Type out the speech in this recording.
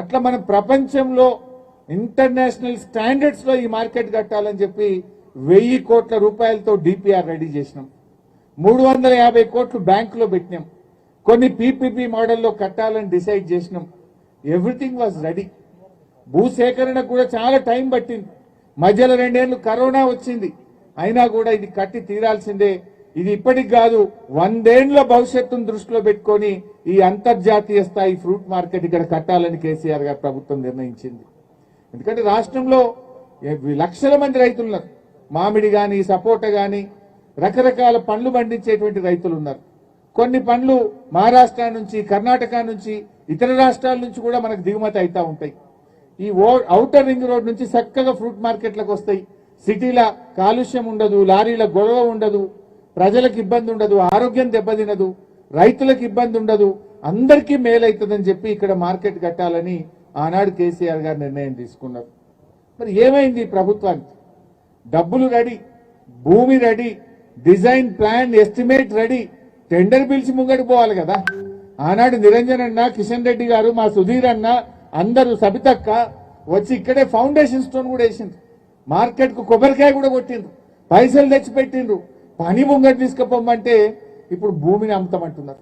అట్లా మనం ప్రపంచంలో ఇంటర్నేషనల్ స్టాండర్డ్స్ లో ఈ మార్కెట్ కట్టాలని చెప్పి 1000 కోట్ల రూపాయలతో డిపిఆర్ రెడీ చేసినాం. 350 కోట్లు బ్యాంకులో పెట్టినాం. కొన్ని పీపీపీ మోడల్లో కట్టాలని డిసైడ్ చేసినాం. Everything was ready. భూసేకరణకు కూడా చాలా టైం పట్టింది. మధ్యలో 2 ఏళ్లు కరోనా వచ్చింది. అయినా కూడా ఇది కట్టి తీరాల్సిందే. ఇది ఇప్పటికి కాదు, 100 ఏళ్ల భవిష్యత్తును దృష్టిలో పెట్టుకొని ఈ అంతర్జాతీయ స్థాయి ఫ్రూట్ మార్కెట్ ఇక్కడ కట్టాలని కేసీఆర్ గారు ప్రభుత్వం నిర్ణయించింది. ఎందుకంటే రాష్ట్రంలో లక్షల మంది రైతులు ఉన్నారు. మామిడి గాని, సపోటా గాని, రకరకాల పండ్లు పండించేటువంటి రైతులు ఉన్నారు. కొన్ని పండ్లు మహారాష్ట్ర నుంచి, కర్ణాటక నుంచి, ఇతర రాష్ట్రాల నుంచి కూడా మనకు దిగుమతి అవుతా ఉంటాయి. ఈ ఔటర్ రింగ్ రోడ్ నుంచి చక్కగా ఫ్రూట్ మార్కెట్లకు వస్తాయి. సిటీల కాలుష్యం ఉండదు, లారీల గొడవ ఉండదు, ప్రజలకు ఇబ్బంది ఉండదు, ఆరోగ్యం దెబ్బతినదు, రైతులకు ఇబ్బంది ఉండదు, అందరికీ మేలైతుందని చెప్పి ఇక్కడ మార్కెట్ కట్టాలని ఆనాడు కేసీఆర్ గారు నిర్ణయం తీసుకున్నారు. మరి ఏమైంది ప్రభుత్వానికి? డబ్బులు రెడీ, భూమి ready, design plan estimate ready, tender పిలిచి ముంగడికి పోవాలి కదా. ఆనాడు నిరంజన్ అన్న, కిషన్ రెడ్డి గారు, మా సుధీర్ అన్న, అందరూ సబితక్క వచ్చి ఇక్కడే ఫౌండేషన్ స్టోన్ కూడా వేసిండ్రు. మార్కెట్ కు కొబ్బరికాయ కూడా కొట్టిండ్రు, పైసలు తెచ్చిపెట్టిండ్రు. పని ముంగటి తీసుకుపోమంటే ఇప్పుడు భూమిని అమ్ముతామంటున్నారు.